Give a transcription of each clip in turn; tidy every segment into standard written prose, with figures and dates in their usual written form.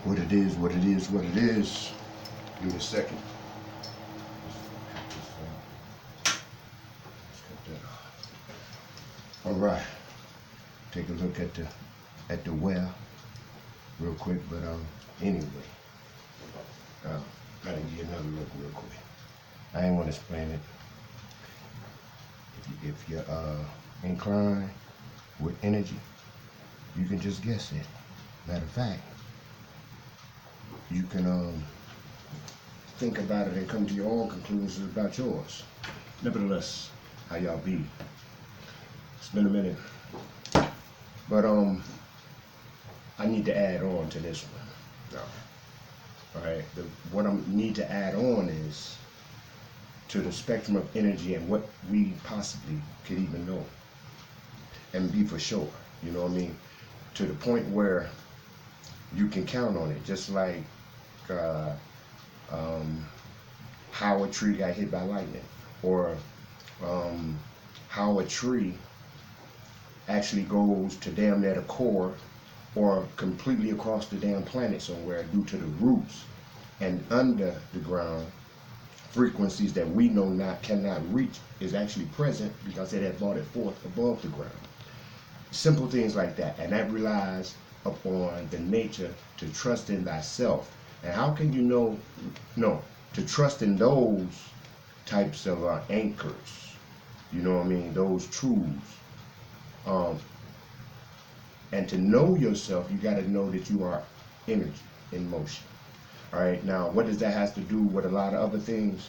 what it is, what it is, what it is. Give me a second. All right. Take a look at the well real quick, but anyway, gotta give you another look real quick. I ain't want to explain it. If you're inclined with energy, you can just guess it. Matter of fact, you can think about it and come to your own conclusions about yours. Nevertheless, how y'all be? It's been a minute, but I need to add on to this one. No. All right. What I need to add on is to the spectrum of energy and what we possibly could even know and be for sure. You know what I mean? To the point where you can count on it, just like how a tree got hit by lightning, or how a tree actually goes to damn near the core or completely across the damn planet somewhere due to the roots and under the ground frequencies that we know cannot reach is actually present because it had brought it forth above the ground. Simple things like that, and that relies upon the nature to trust in thyself. And how can you know to trust in those types of anchors? You know what I mean? Those truths. And to know yourself, you got to know that you are energy in motion. All right. Now, what does that have to do with a lot of other things?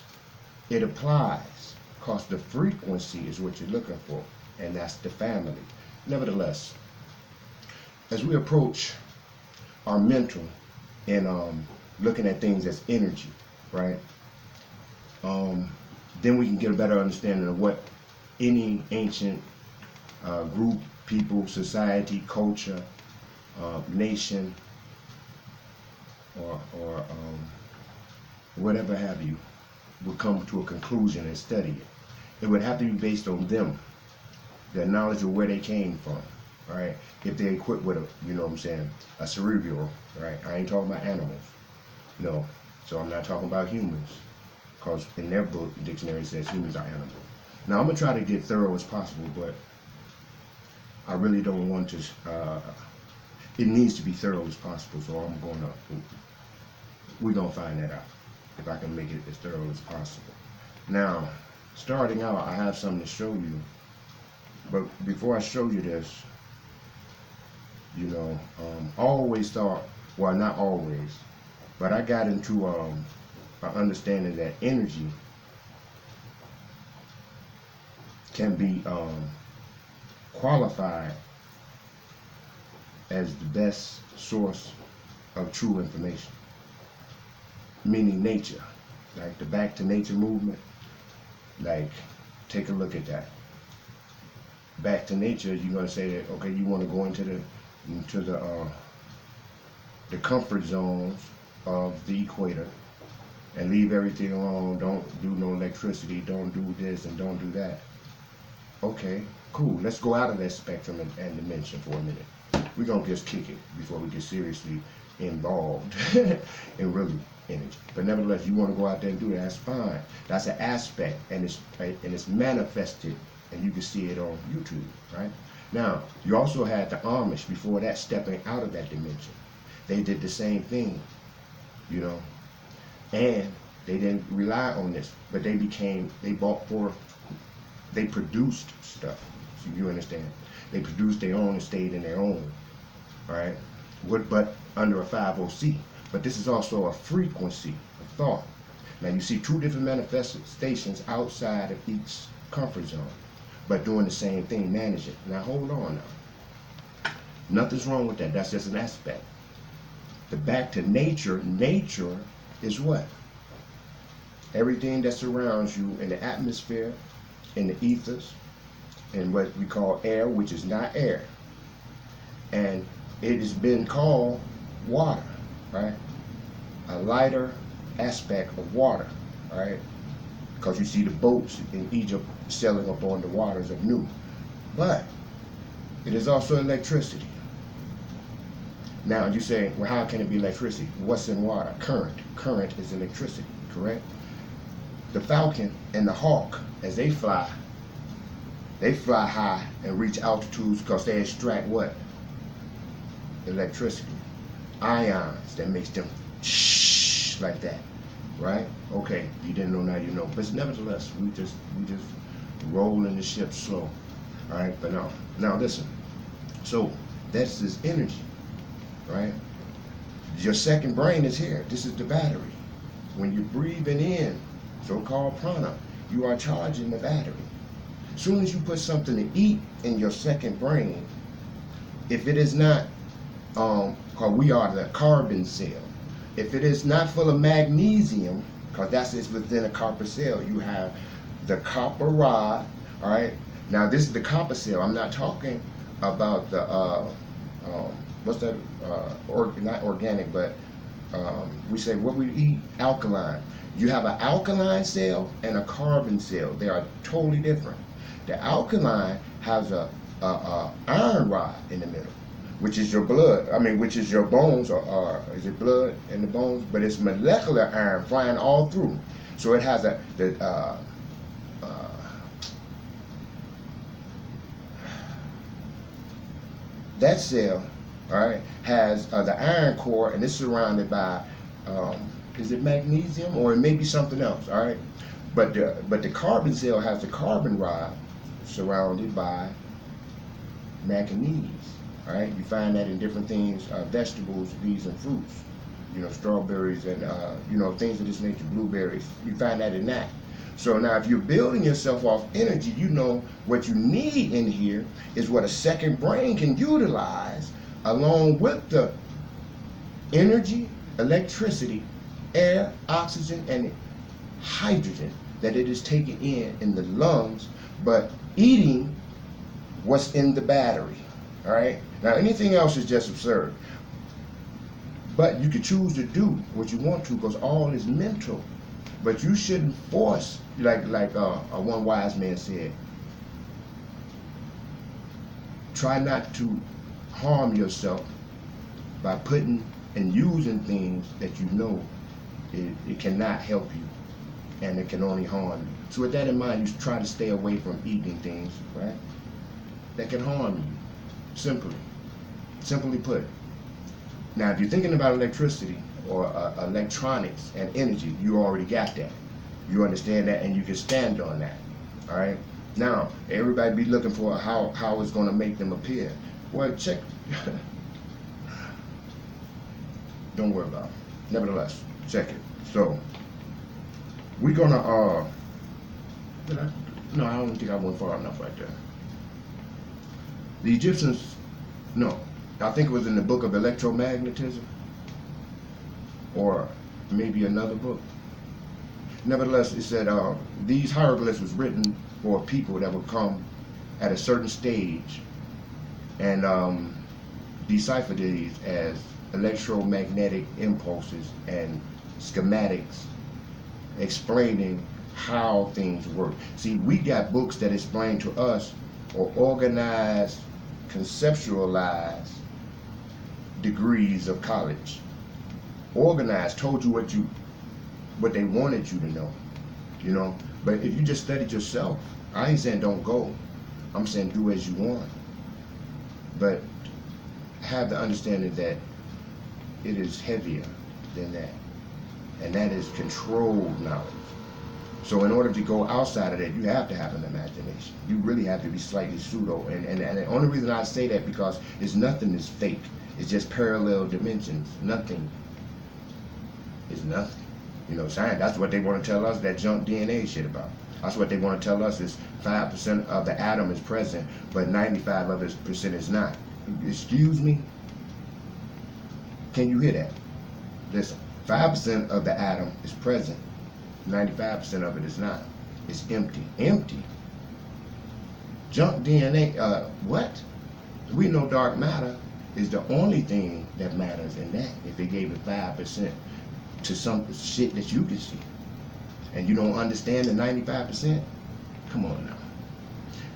It applies because the frequency is what you're looking for, and that's the family. Nevertheless, as we approach our mental and looking at things as energy, right? Then we can get a better understanding of what any ancient group, people, society, culture, nation, or whatever have you, would come to a conclusion and study it. It would have to be based on them, their knowledge of where they came from, right? If they're equipped with a, you know what I'm saying, a cerebral, right? I ain't talking about animals, no. So I'm not talking about humans, because in their book, the dictionary says humans are animals. Now I'm gonna try to get thorough as possible, but I really don't want to, it needs to be thorough as possible, so we're gonna find that out, if I can make it as thorough as possible. Now, starting out, I have something to show you, but before I show you this, you know, I always thought, well, not always, but I got into an understanding that energy can be qualified as the best source of true information, meaning nature, like the Back to Nature movement. Like, take a look at that. Back to nature, you're gonna say that, okay, you want to go into the comfort zones of the equator and leave everything alone. Don't do no electricity. Don't do this and don't do that. Okay, cool. Let's go out of that spectrum and dimension for a minute. We're gonna just kick it before we get seriously involved in really energy. But nevertheless, you want to go out there and do that, that's fine. That's an aspect, and it's manifested, and you can see it on YouTube, right? Now, you also had the Amish before that, stepping out of that dimension. They did the same thing, you know, and they didn't rely on this, but they produced stuff. So you understand? They produced their own and stayed in their own, right? But under a 50C. But this is also a frequency of thought. Now you see two different manifestations outside of each comfort zone, but doing the same thing, managing. Now hold on now. Nothing's wrong with that. That's just an aspect. The back to nature, nature is what? Everything that surrounds you in the atmosphere, in the ethers, in what we call air, which is not air. And it has been called water, right? A lighter aspect of water, right? Because you see the boats in Egypt sailing up on the waters of Nu. But it is also electricity. Now you say, well, how can it be electricity? What's in water? Current. Current is electricity, correct? The falcon and the hawk, as they fly high and reach altitudes because they extract what? Electricity. Ions that makes them shh like that, right? Okay, you didn't know, now you know. But nevertheless, we just rolling the ship slow. All right, but now listen. So that's this energy, right? Your second brain is here. This is the battery. When you're breathing in, so-called prana, you are charging the battery. As soon as you put something to eat in your second brain, if it is not, because we are the carbon cell, if it is not full of magnesium, because that's it's within a copper cell, you have the copper rod. All right. Now this is the copper cell. I'm not talking about the what's that? Not organic, but we say what we eat, alkaline. You have an alkaline cell and a carbon cell. They are totally different. The alkaline has a iron rod in the middle, which is your blood. I mean, which is your bones, or is it blood in the bones? But it's molecular iron flying all through. So it has that cell, all right, has the iron core, and it's surrounded by, is it magnesium, or it may be something else, all right? But the carbon cell has the carbon rod surrounded by manganese, all right? You find that in different things, vegetables, leaves, and fruits. You know, strawberries and, you know, things of this nature, blueberries. You find that in that. So now if you're building yourself off energy, you know what you need in here is what a second brain can utilize along with the energy, electricity, air, oxygen, and hydrogen that it is taking in the lungs, but eating what's in the battery. All right? Now anything else is just absurd. But you can choose to do what you want to because all is mental. But you shouldn't force, like one wise man said, try not to harm yourself by putting and using things that you know it cannot help you and it can only harm you. So with that in mind, you try to stay away from eating things, right, that can harm you, simply put. Now, if you're thinking about electricity or electronics and energy, you already got that. You understand that, and you can stand on that. All right. Now, everybody be looking for how it's going to make them appear. Well, check. Don't worry about it. Nevertheless, check it. So, we're gonna no, I don't think I went far enough right there. The Egyptians, no, I think it was in the book of electromagnetism, or maybe another book. Nevertheless, it said these hieroglyphs was written for people that would come at a certain stage and decipher these as electromagnetic impulses and schematics explaining how things work. See, we got books that explain to us or organize, conceptualize degrees of college. Organized, told you what they wanted you to know, you know. But if you just studied yourself, I ain't saying don't go. I'm saying do as you want. But have the understanding that it is heavier than that. And that is controlled knowledge. So in order to go outside of that, you have to have an imagination. You really have to be slightly pseudo. And the only reason I say that because it's nothing is fake. It's just parallel dimensions. Nothing is nothing. You know, science, that's what they want to tell us that junk DNA shit about. That's what they want to tell us is 5% of the atom is present, but 95% of it is not. Excuse me? Can you hear that? Listen, 5% of the atom is present, 95% of it is not. It's empty. Empty. Junk DNA, what? We know dark matter is the only thing that matters in that. If they gave it 5% to some shit that you can see, and you don't understand the 95%, come on now.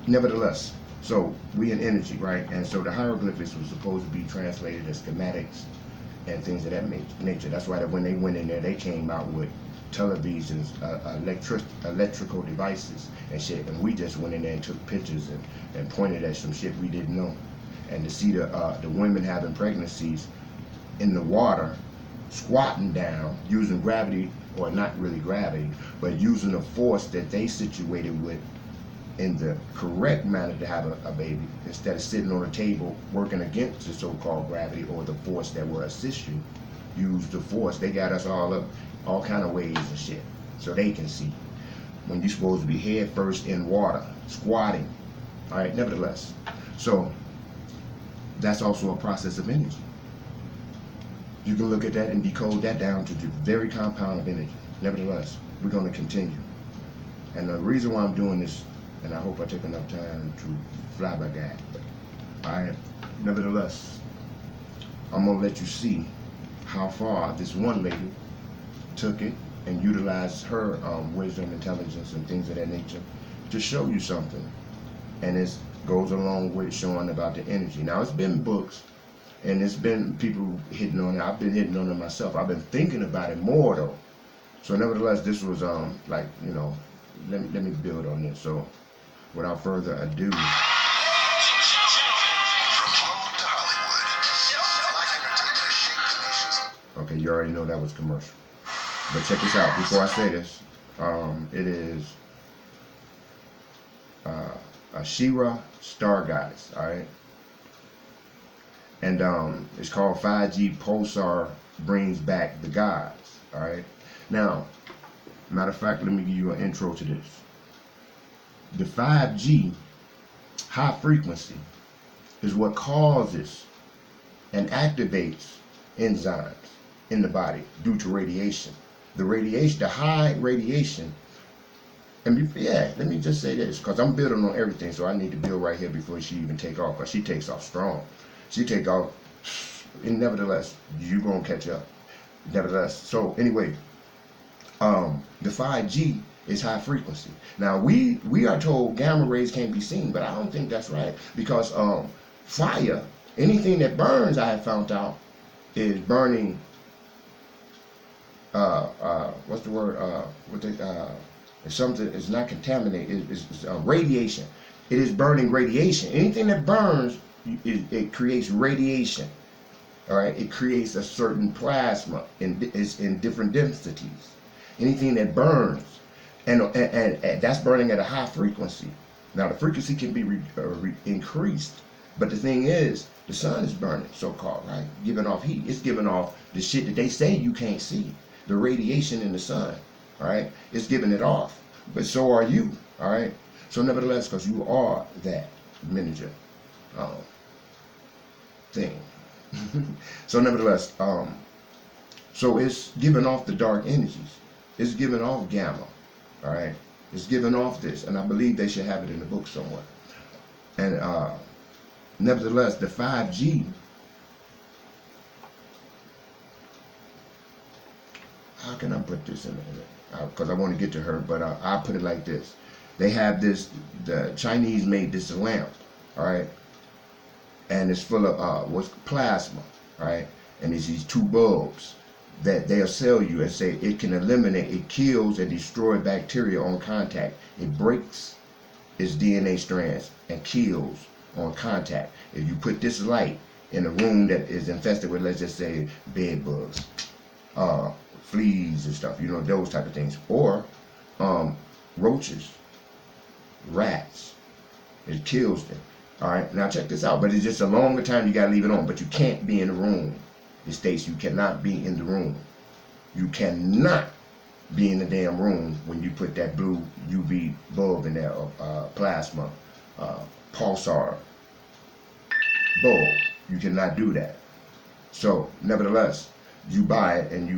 Nevertheless, So we in energy, right? And so the hieroglyphics was supposed to be translated as schematics and things of that nature. That's why that when they went in there, they came out with televisions, electrical devices and shit. And we just went in there and took pictures and pointed at some shit we didn't know. And to see the women having pregnancies in the water, squatting down, using gravity, or not really gravity, but using the force that they situated with in the correct manner to have a baby, instead of sitting on a table working against the so-called gravity or the force that will assist you. Use the force. They got us all up all kind of ways and shit so they can see when you're supposed to be head first in water, squatting. All right, nevertheless, so that's also a process of energy. You can look at that and decode that down to the very compound of energy. Nevertheless, we're going to continue. And the reason why I'm doing this, and I hope I take enough time to fly by that. Alright, nevertheless, I'm going to let you see how far this one lady took it and utilized her wisdom, intelligence, and things of that nature to show you something. And it goes along with showing about the energy. Now, it's been books, and it's been people hitting on it. I've been hitting on it myself. I've been thinking about it more, though. So, nevertheless, this was, like, you know, let me build on this. So, without further ado. Okay, you already know that was commercial. But check this out. Before I say this, it is a She-Ra star goddess, alright? And it's called 5G Pulsar Brings Back the Gods, alright? Now, matter of fact, let me give you an intro to this. The 5G, high frequency, is what causes and activates enzymes in the body due to radiation. The radiation, the high radiation, and yeah, let me just say this, because I'm building on everything, so I need to build right here before she even take off, because she takes off strong. She take off, and nevertheless, you gonna catch up. Nevertheless, so anyway, the 5G is high frequency. Now we are told gamma rays can't be seen, but I don't think that's right, because fire, anything that burns, I have found out, is burning. What's the word? It's something. It's not contaminated. It's radiation. It is burning radiation. Anything that burns, it creates radiation. All right. It creates a certain plasma is in different densities. Anything that burns, and that's burning at a high frequency. Now the frequency can be increased, but the thing is, the sun is burning, so-called, right? Giving off heat. It's giving off the shit that they say you can't see. The radiation in the sun, all right? It's giving it off. But so are you, all right? So nevertheless, because you are that miniature thing. So nevertheless, so it's giving off the dark energies. It's giving off gamma, all right? It's giving off this, and I believe they should have it in the book somewhere. And nevertheless, the 5G, how can I put this in it? Because I want to get to her, but I'll put it like this. They have this, the Chinese made this lamp, all right? And it's full of what's plasma, all right? And it's these two bulbs that they'll sell you and say it can eliminate, it kills and destroys bacteria on contact. It breaks its DNA strands and kills on contact. If you put this light in a room that is infested with, let's just say, bed bugs, fleas and stuff, you know, those type of things, or roaches, rats, it kills them. All right, now check this out, but it's just a longer time you gotta leave it on, but you can't be in the room. It states you cannot be in the room. You cannot be in the damn room when you put that blue UV bulb in there, plasma, pulsar bulb. You cannot do that. So, nevertheless, you buy it and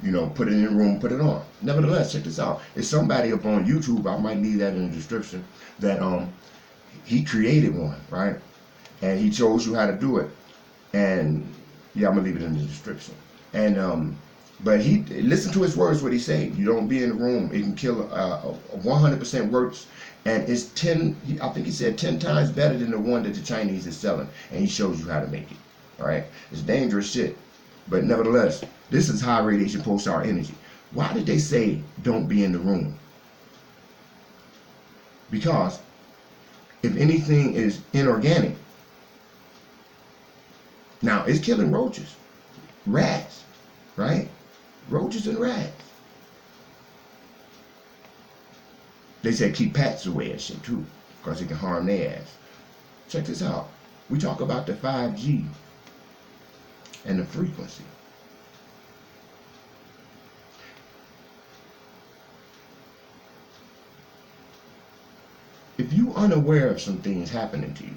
you know, put it in the room, put it on. Nevertheless, check this out. It's somebody up on YouTube, I might leave that in the description, that he created one, right? And he shows you how to do it. And yeah, I'm gonna leave it in the description. And But he listen to his words. What he say? You don't be in the room. It can kill 100% works, and it's 10. I think he said 10 times better than the one that the Chinese is selling, and he shows you how to make it. All right, it's dangerous shit, but nevertheless, this is high radiation pulsar energy. Why did they say don't be in the room? Because if anything is inorganic, now it's killing roaches, rats, right? Roaches and rats. They said keep pets away and shit too, because it can harm their ass. Check this out. We talk about the 5G and the frequency. If you're unaware of some things happening to you,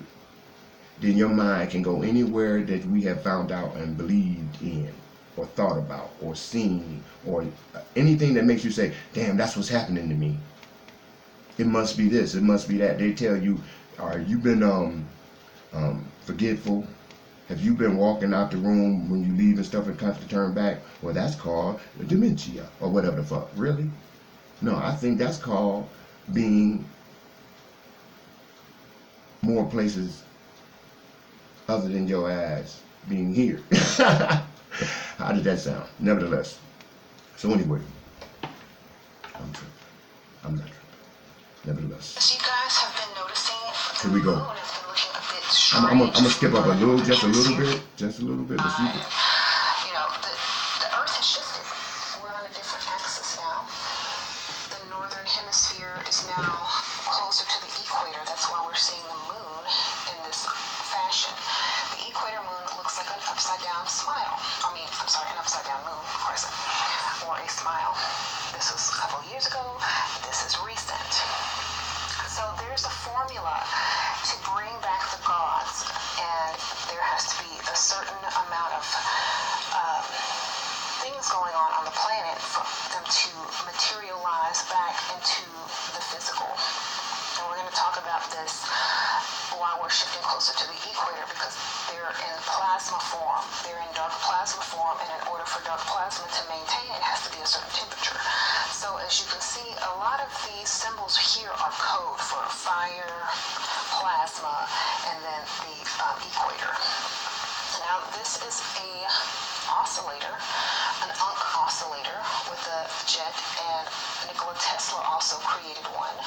then your mind can go anywhere that we have found out and believed in, or thought about, or seen, or anything that makes you say, damn, that's what's happening to me. It must be this, it must be that. They tell you, all right, you've been forgetful. Have you been walking out the room when you leave and stuff and constantly turn back? Well, that's called dementia, or whatever the fuck. Really? No, I think that's called being more places other than your ass being here. How did that sound? Nevertheless. So anyway, I'm tripping. I'm not tripping. Nevertheless. As you guys have been noticing, here we go. the moon has been looking a bit I'm strange. gonna skip up a little, just a little bit, but see. You know, the Earth has shifted. We're on a different axis now. The northern hemisphere is now closer to the equator. That's why we're seeing the moon in this fashion. The equator moon looks like an upside down smile. An upside down moon, crescent, or a smile. This was a couple years ago. This is recent. So there's a formula to bring back the gods, and there has to be a certain amount of things going on the planet for them to materialize back into the physical. And we're going to talk about this while we're shifting closer to the equator, because they're in plasma form. They're in dark plasma form, and in order for dark plasma to maintain, it has to be a certain temperature. So as you can see, a lot of these symbols here are code for fire, plasma, and then the equator. Now this is a oscillator, an UNC oscillator with a jet, and Nikola Tesla also created one.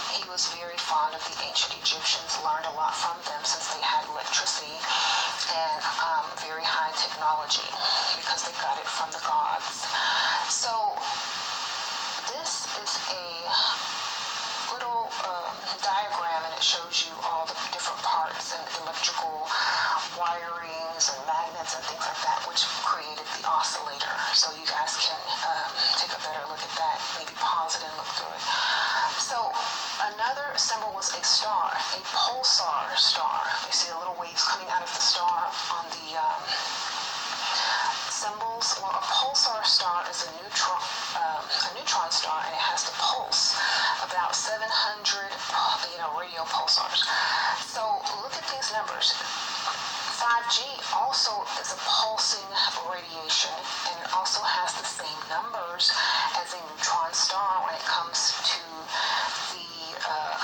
He was very fond of the ancient Egyptians, learned a lot from them since they had electricity and very high technology because they got it from the gods. So this is a little diagram, and it shows you all the different parts and electrical wirings and magnets and things like that, which created the oscillator. So you guys can take a better look at that, maybe pause it and look through it. So another symbol was a star, a pulsar star. You see the little waves coming out of the star on the symbols. Well, a pulsar star is a neutron star, and it has to pulse about 700 radio pulsars. So look at these numbers. 5G also is a pulsing radiation, and it also has the same numbers as a neutron star when it comes to the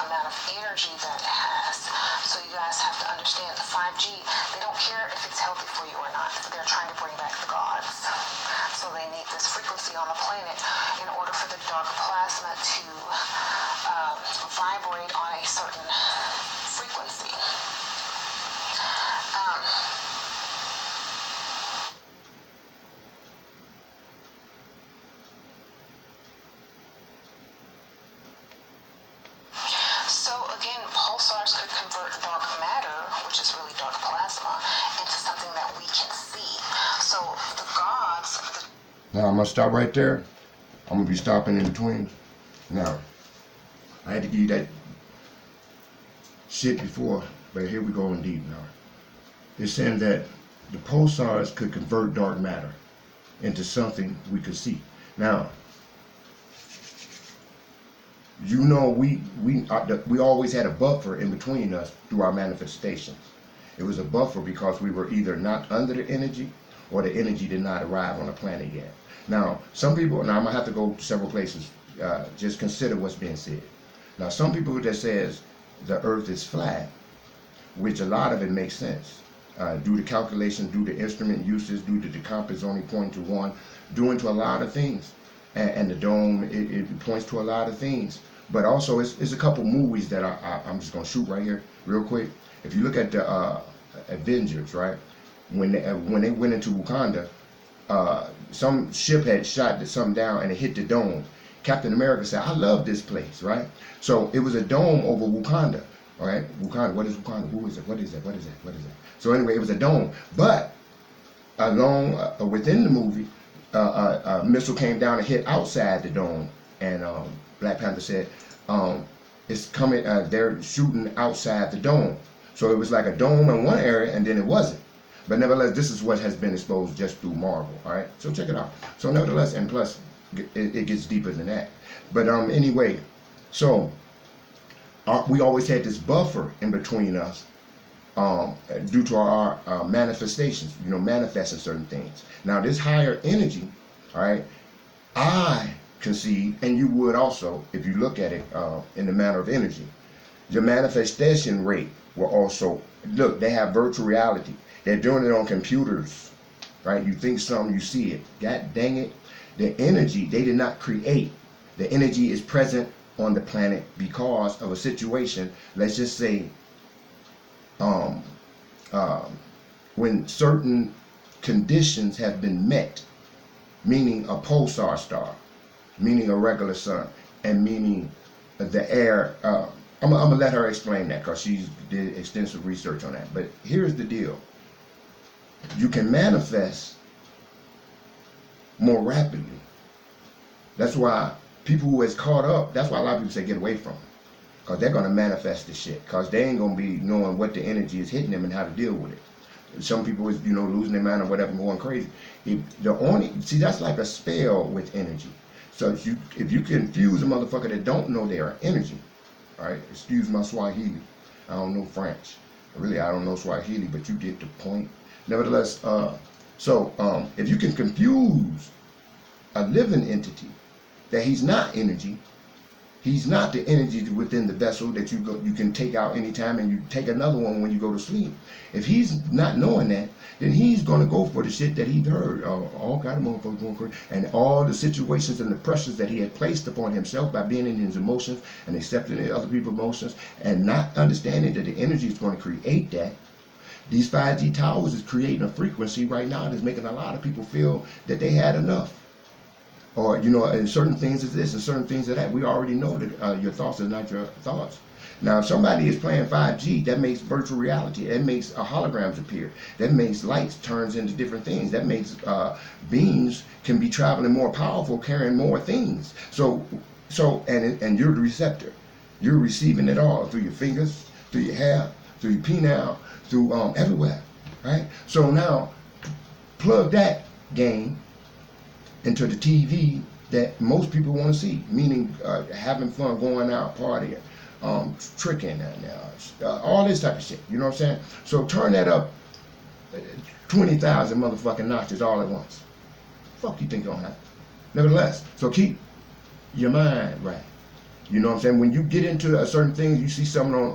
amount of energy that it has. So you guys have to understand the 5G, they don't care if it's healthy for you or not. They're trying to bring back the gods. So they need this frequency on the planet in order for the dark plasma to vibrate on a certain frequency. So again, pulsars could convert dark matter, which is really dark plasma, into something that we can see. So the gods... Now I'm going to stop right there. I'm going to be stopping in between. Now, I had to give you that shit before, but here we go indeed now. It's saying that the pulsars could convert dark matter into something we could see. Now, you know, we always had a buffer in between us through our manifestations. It was a buffer because we were either not under the energy or the energy did not arrive on the planet yet. Now, some people, now I'm going to have to go several places, just consider what's being said. Now, some people that says the earth is flat, which a lot of it makes sense. Due to calculations, due to instrument uses, due to the compass only pointing to one, due to a lot of things. And the dome, it points to a lot of things. But also, it's a couple movies that I'm just going to shoot right here, real quick. If you look at the Avengers, right? When they went into Wakanda, some ship had shot something down and it hit the dome. Captain America said, I love this place, right? So it was a dome over Wakanda, all right? Wakanda, what is Wakanda? Who is it? What is that? What is that? What is that? So anyway, it was a dome. But along within the movie, a missile came down and hit outside the dome. And Black Panther said, it's coming, they're shooting outside the dome. So it was like a dome in one area and then it wasn't. But nevertheless, this is what has been exposed just through Marvel, all right? So check it out. So nevertheless, and plus, it gets deeper than that. But anyway, so we always had this buffer in between us due to our manifestations, manifesting certain things. Now, this higher energy, all right, I concede, and you would also, if you look at it in the matter of energy, your manifestation rate will also, look, they have virtual reality. They're doing it on computers, right? You think something, you see it. God dang it. The energy, they did not create. The energy is present on the planet because of a situation, let's just say, when certain conditions have been met, meaning a pulsar star, meaning a regular sun, and meaning the air. I'm gonna let her explain that because she did extensive research on that. But here's the deal. You can manifest more rapidly. That's why people who is caught up, that's why a lot of people say get away from them. Because they're going to manifest this shit. Because they ain't going to be knowing what the energy is hitting them and how to deal with it. Some people is, losing their mind or whatever, going crazy. See, that's like a spell with energy. So if you confuse a motherfucker that don't know their energy, all right, excuse my Swahili. I don't know French. Really, I don't know Swahili, but you get the point. Nevertheless, if you can confuse a living entity that he's not energy, he's not the energy within the vessel that you can take out anytime, and you take another one when you go to sleep. If he's not knowing that, then he's going to go for the shit that he's heard. All kind of motherfuckers going crazy. And all the situations and the pressures that he had placed upon himself by being in his emotions and accepting other people's emotions and not understanding that the energy is going to create that. These 5G towers is creating a frequency right now that's making a lot of people feel that they had enough. Or, and certain things is this and certain things is that. We already know that your thoughts are not your thoughts. Now, if somebody is playing 5G, that makes virtual reality. That makes holograms appear. That makes lights turns into different things. That makes beams can be traveling more powerful, carrying more things. So and you're the receptor. You're receiving it all through your fingers, through your hair, through your penile, through everywhere, right? So now, plug that game into the TV that most people want to see, meaning having fun, going out, partying, tricking, all this type of shit. You know what I'm saying? So turn that up 20,000 motherfucking notches all at once. Fuck you think gonna happen? Nevertheless, so keep your mind right. You know what I'm saying? When you get into a certain thing, you see something on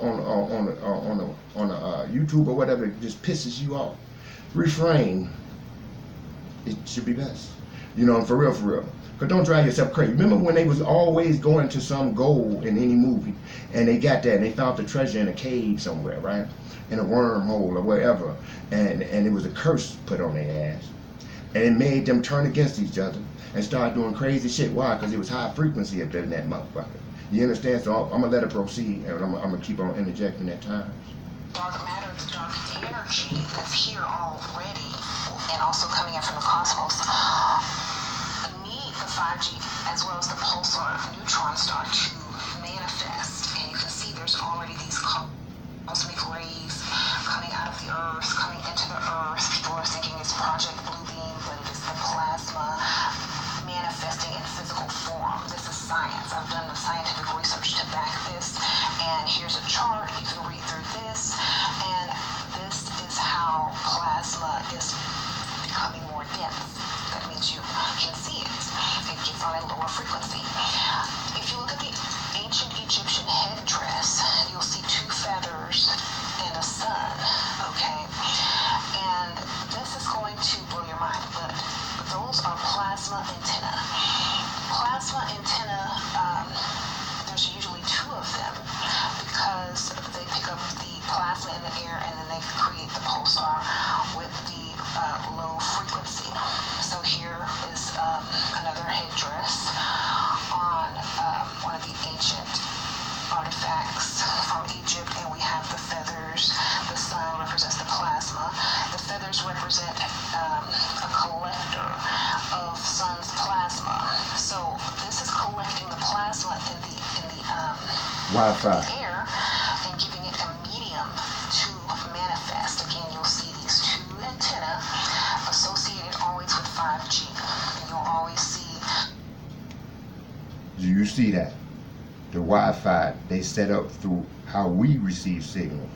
YouTube or whatever, it just pisses you off. Refrain. It should be best. For real. But don't drive yourself crazy. Remember when they was always going to some goal in any movie, and they got that, and they found the treasure in a cave somewhere, right? In a wormhole or wherever, and it was a curse put on their ass. And it made them turn against each other and start doing crazy shit. Why? Because it was high frequency up there in that motherfucker. You understand? So I'm going to let it proceed, and I'm going to keep on interjecting at times. Dark matter, the dark energy that's here already, and also coming in from the cosmos, need the 5G as well as the pulsar neutron star to manifest. And you can see there's already these cosmic rays coming out of the Earth, coming into the Earth. People are thinking it's Project Bluebeam, but it is the plasma manifesting in physical form. This is science. I've done the scientific research to back this, and here's a chart. You can read through this, and this is how plasma is becoming dense. That means you can see it. It gets on a lower frequency. If you look at the ancient Egyptian headdress, you'll see two feathers and a sun, okay? And this is going to blow your mind, but those are plasma antenna. Plasma antenna, there's usually two of them because they pick up the plasma in the air and then they create the pulsar with the low frequency. So here is another headdress on one of the ancient artifacts from Egypt, and we have the feathers. The sun represents the plasma. The feathers represent a collector of sun's plasma. So this is collecting the plasma in the Wi-Fi. air and giving it a medium to manifest. Again, you'll see these two antennae associated always with 5G. And you'll always see. Do you see that? The Wi-Fi they set up through how we receive signals.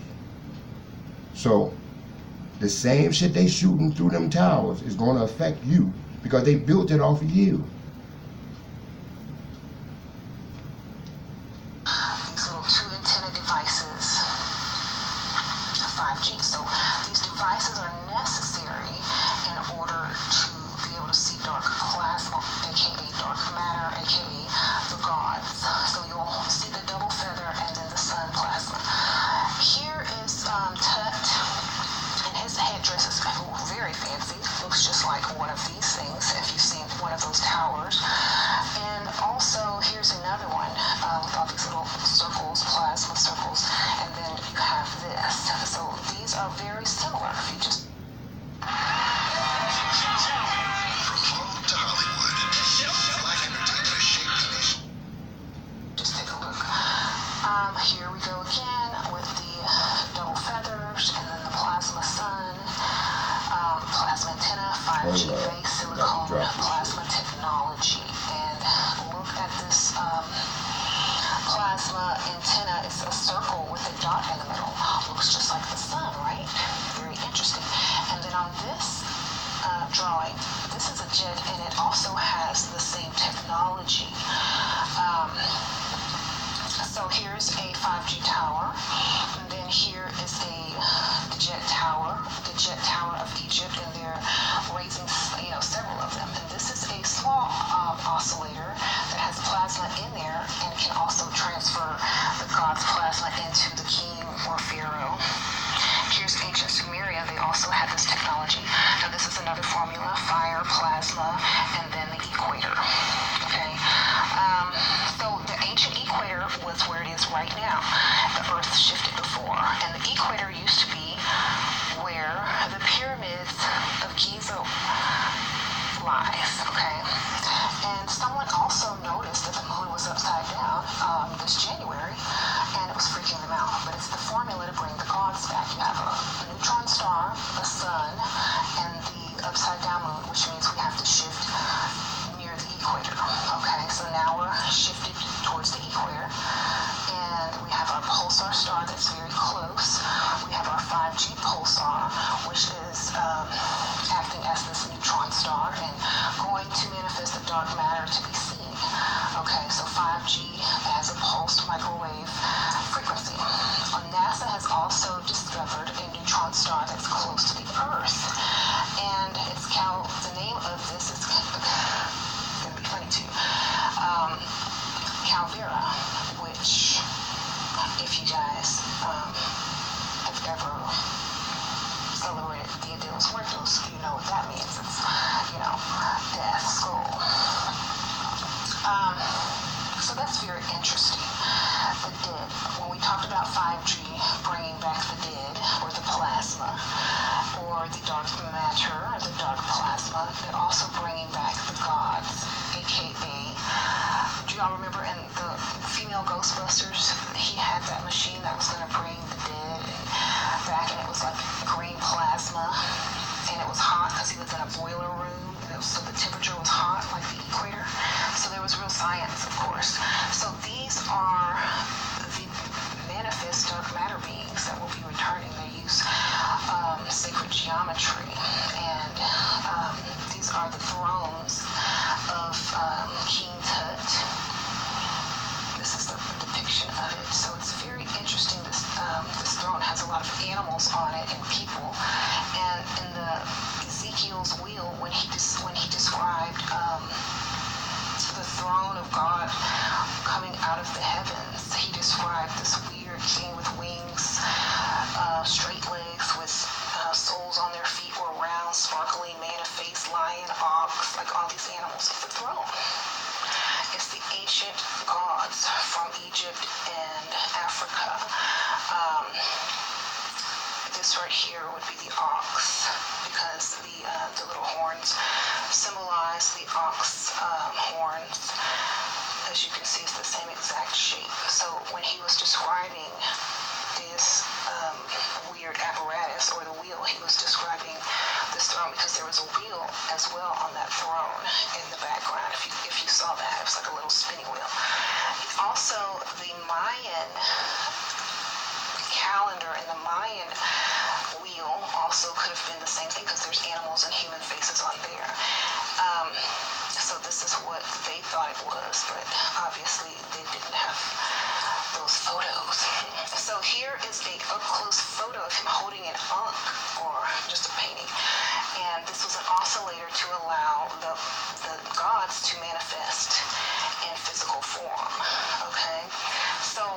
So the same shit they shooting through them towers is going to affect you because they built it off of you. These little two antenna devices, 5G. So these devices are necessary in order to be able to see dark plasma, aka dark matter, aka the gods. So you'll see the double feather and then the sun plasma. Here is Tut, and his headdress is very fancy. Looks just like one of these things if you've seen one of those towers. And also here's another one with all these little circles, plasma circles, and then you have this. So these are very similar. If you just take a look. Here we go again with the double feathers and then the plasma sun, plasma antenna, 5G base silicone plasma technology. And look at this plasma antenna. It's a circle with a dot in the middle. Looks just like the sun, right? Very interesting. And then on this drawing, this is a jet and it also has the same technology. So here's a 5G tower, and then here is the jet tower of Egypt, and they're raising, several of them. And this is a small oscillator that has plasma in there, and it can also transfer the god's plasma into the king or pharaoh. Here's ancient Sumeria. They also had this technology. Now this is another formula: fire, plasma, and then the equator. Okay. So the ancient equator was where it is right now. The Earth shifted before, and the equator used to be where the pyramids of Giza lies. Okay. And someone also noticed that the moon was upside down this January, and it was freaking them out. But it's the formula to bring the gods back. You have a neutron star, a sun, and the upside down moon, which means we have to shift near the equator. Okay, so now we're shifted towards the equator, and we have our pulsar star that's very close. We have our 5G pulsar, which is acting as this neutron star and going to manifest the dark matter to be seen. Okay, so 5G as a pulsed microwave frequency. NASA has also discovered a neutron star that's close to the Earth, and the name of this is going to be funny too. Calvera, which, if you guys have ever celebrated Dia de los Muertos, you know what that means. It's, death, skull. So that's very interesting. The dead. When we talked about 5G bringing back the dead, or the plasma, or the dark matter, or the dark plasma, they're also bringing back the gods, aka, do y'all remember in the female Ghostbusters, he had that machine that was going to bring the dead back, and it was like green plasma, and it was hot because he was in a boiler room, and so the temperature was hot, like the equator. So there was real science, of course. So these are the manifest dark matter beings that will be returning. They use sacred geometry and God coming out of the heavens. He described this weird thing with wings, straight legs with soles on their feet, were round, sparkling, man-of-face, lion, ox, like all these animals. It's a throne. It's the ancient gods from Egypt and Africa. This right here would be the ox, because the little horns symbolize the ox horns. As you can see, it's the same exact shape. So when he was describing this weird apparatus, or the wheel, he was describing this throne, because there was a wheel as well on that throne in the background. If you saw that, it was like a little spinning wheel. Also, the Mayan calendar and the Mayan wheel also could have been the same thing, because there's animals and human faces on there. So this is what they thought it was, but obviously they didn't have those photos. So here is a up-close photo of him holding an ankh, or just a painting. And this was an oscillator to allow the gods to manifest in physical form. Okay? So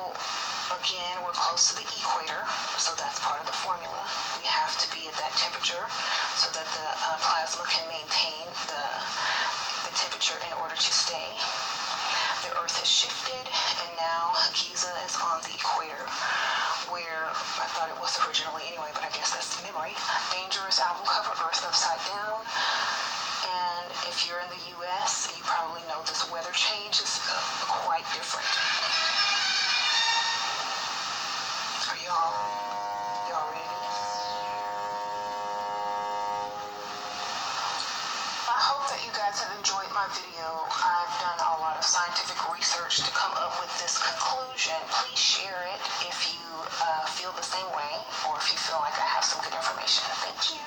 again, we're close to the equator, so that's part of the formula. We have to be at that temperature so that the plasma can maintain the temperature in order to stay. The Earth has shifted, and now Giza is on the equator, where I thought it was originally anyway, but I guess that's memory. Dangerous album cover, Earth Upside Down. And if you're in the U.S., you probably know this weather change is quite different. Are y'all ready? I hope that you guys have enjoyed my video. I've done a lot of scientific research to come up with this conclusion. Please share it if you feel the same way, or if you feel like I have some good information. Thank you.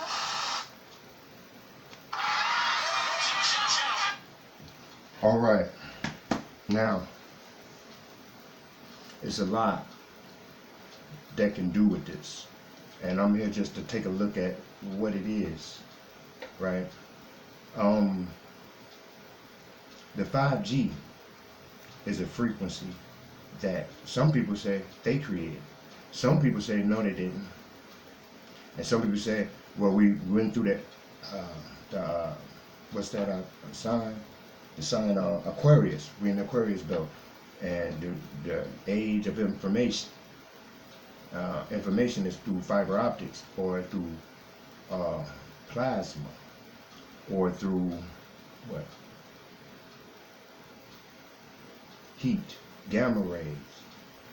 All right. Now, it's a lot that can do with this, and I'm here just to take a look at what it is, right? The 5G is a frequency that some people say they created. Some people say no, they didn't. And some people say, well, we went through that, what's that sign? The sign Aquarius. We're in the Aquarius belt. And the age of information. Information is through fiber optics, or through plasma, or through what? Heat, gamma rays,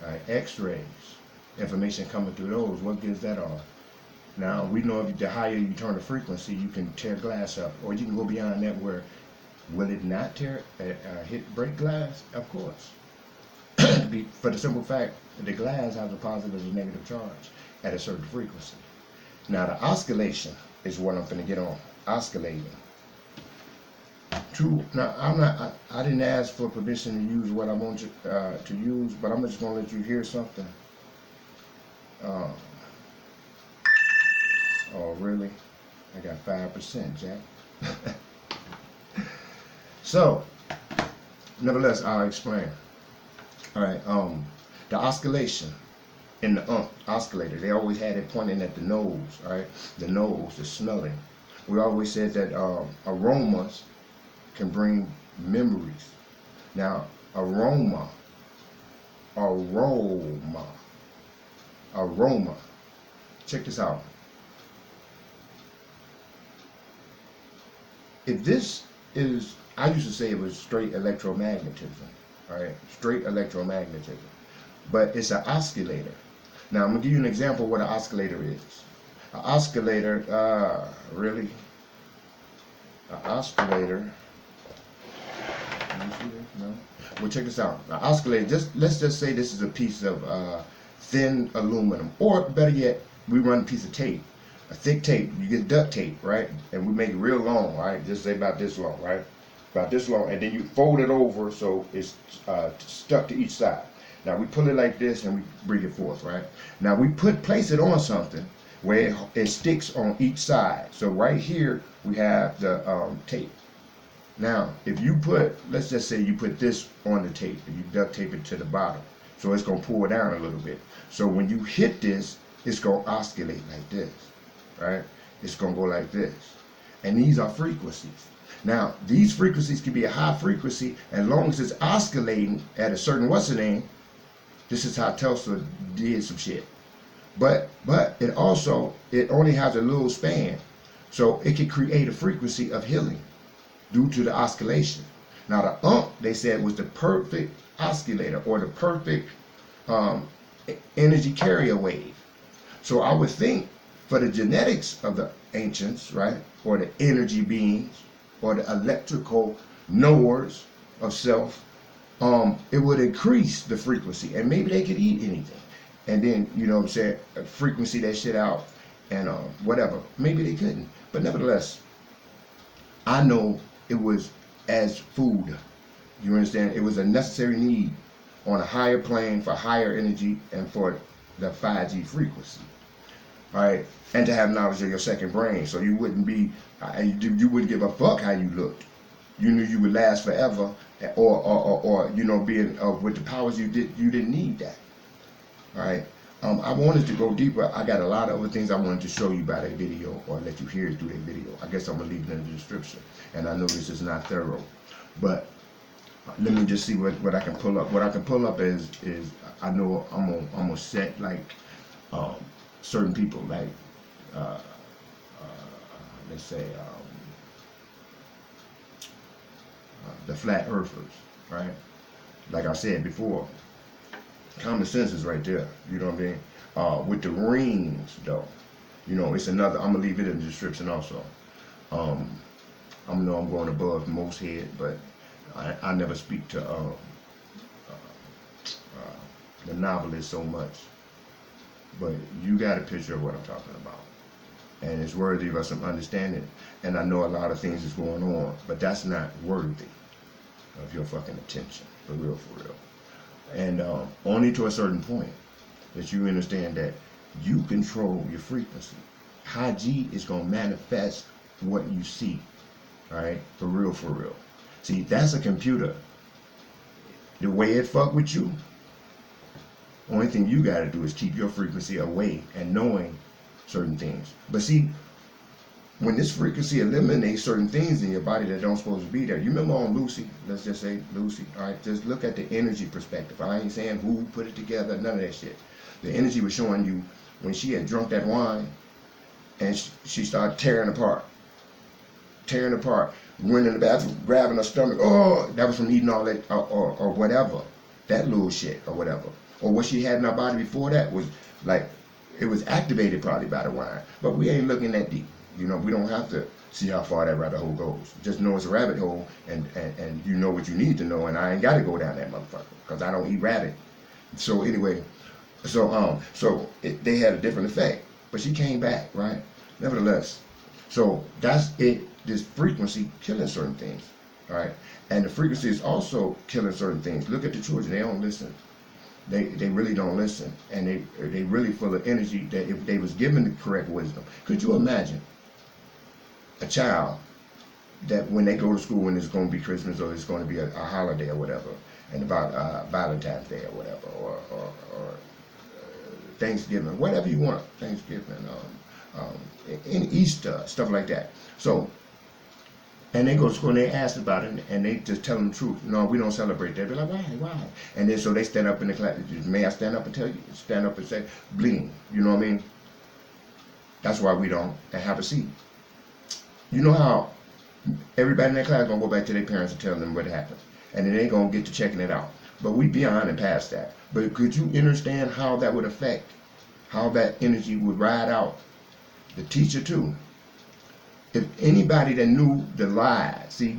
right? X-rays, information coming through those. What gives that off? Now, we know if the higher you turn the frequency, you can tear glass up, or you can go beyond that where, will it not tear, break glass? Of course. For the simple fact that the glass has a positive and negative charge at a certain frequency. Now, the oscillation is what I'm going to get on. Oscillating. Now, I didn't ask for permission to use what I want you to use, but I'm just going to let you hear something. Oh, really? I got 5%, Jack. So, nevertheless, I'll explain. All right, the oscillation in the oscillator, they always had it pointing at the nose, all right? The nose, the smelling. We always said that aromas can bring memories. Now, aroma. Check this out. If this is, I used to say it was straight electromagnetism, all right? Straight electromagnetism. But it's an oscillator. Now, I'm going to give you an example of what an oscillator is. An oscillator, really? An oscillator. No? Well, check this out. An oscillator, let's just say this is a piece of thin aluminum. Or, better yet, we run a piece of tape. A thick tape. You get duct tape, right? And we make it real long, right? Just say about this long, right? About this long. And then you fold it over so it's stuck to each side. Now we pull it like this and we bring it forth, right? Now we place it on something where it sticks on each side. So right here we have the tape. Now, if you put, let's just say you put this on the tape, and you duct tape it to the bottom, so it's gonna pull down a little bit. So when you hit this, it's gonna oscillate like this, right? It's gonna go like this. And these are frequencies. Now, these frequencies can be a high frequency as long as it's oscillating at a certain what's the name. This is how Tesla did some shit. But it only has a little span. So it can create a frequency of healing due to the oscillation. Now the they said was the perfect oscillator or the perfect energy carrier wave. So I would think for the genetics of the ancients, right, or the energy beings, or the electrical knowers of self, it would increase the frequency, and maybe they could eat anything, and then you know what I'm saying, frequency that shit out, and whatever. Maybe they couldn't, but nevertheless, I know it was as food. You understand? It was a necessary need on a higher plane for higher energy and for the 5G frequency. All right, and to have knowledge of your second brain, so you wouldn't be, you wouldn't give a fuck how you looked. You knew you would last forever, or you know, being with the powers you didn't need that. All right. I wanted to go deeper. I got a lot of other things I wanted to show you by that video, or let you hear it through that video. I guess I'm gonna leave it in the description. And I know this is not thorough, but let me just see what I can pull up. What I can pull up is I know I'm gonna set like certain people, like let's say the flat earthers, right? Like I said before, common sense is right there. You know what I mean? With the rings, though, you know, it's another. I'm gonna leave it in the description also. I know I'm going above most head, but I never speak to the novelist so much. But you got a picture of what I'm talking about, and it's worthy of some understanding. And I know a lot of things is going on, but that's not worthy of your fucking attention, for real, for real. And only to a certain point that you understand that you control your frequency. High G is gonna manifest what you see, all right, for real, for real. See, that's a computer. The way it fuck with you, only thing you gotta do is keep your frequency away and knowing certain things. But see, when this frequency eliminates certain things in your body that don't supposed to be there. You remember on Lucy, let's just say Lucy, all right, just look at the energy perspective. I ain't saying who put it together, none of that shit. The energy was showing you when she had drunk that wine and she started tearing apart, went in the bathroom, grabbing her stomach. Oh, that was from eating all that or whatever, that little shit or whatever. Or what she had in her body before that was like, it was activated probably by the wine. But we ain't looking that deep. You know, we don't have to see how far that rabbit hole goes. Just know it's a rabbit hole, and you know what you need to know, and I ain't got to go down that motherfucker, because I don't eat rabbit. So anyway, they had a different effect. But she came back, right? Nevertheless, so that's it, this frequency killing certain things, all right? And the frequency is also killing certain things. Look at the children, they don't listen. They really don't listen, and they really full of energy that if they was given the correct wisdom. Could you imagine a child that when they go to school and it's going to be Christmas or it's going to be a holiday or whatever, and about Valentine's Day or whatever, or Thanksgiving, whatever you want, Thanksgiving, in Easter, stuff like that. So, and they go to school and they ask about it and they just tell them the truth. No, we don't celebrate that. They're like, why? And then so they stand up in the class. May I stand up and tell you? Stand up and say, bling. You know what I mean? That's why we don't have a seat. You know how everybody in that class gonna go back to their parents and tell them what happened, and then they gonna get to checking it out. But we beyond and past that. But could you understand how that would affect, how that energy would ride out the teacher too? If anybody that knew the lie, see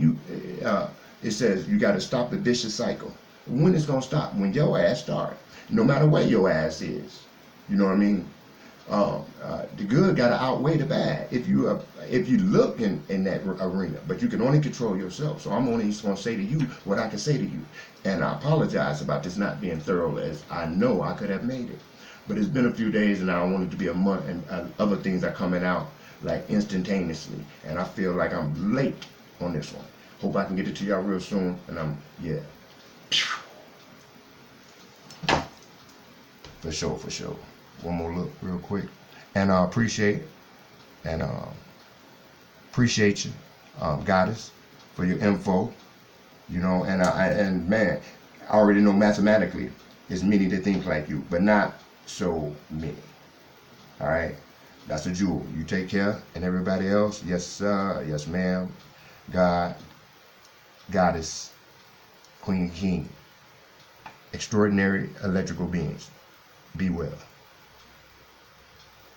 it says you got to stop the vicious cycle. When it's gonna stop? When your ass start. No matter where your ass is. You know what I mean? The good got to outweigh the bad. If you look in that arena, but you can only control yourself. So I'm only just gonna say to you what I can say to you, and I apologize about this not being thorough as I know I could have made it. But it's been a few days, and I don't want it to be a month, and other things are coming out like instantaneously, and I feel like I'm late on this one. Hope I can get it to y'all real soon. And yeah. For sure, for sure. One more look real quick. And I appreciate you, Goddess, for your info. You know, and man, I already know mathematically it's many that think like you, but not so many. All right, that's a jewel. You take care, and everybody else, yes sir, yes ma'am, God, Goddess, Queen, King, extraordinary electrical beings. Be well.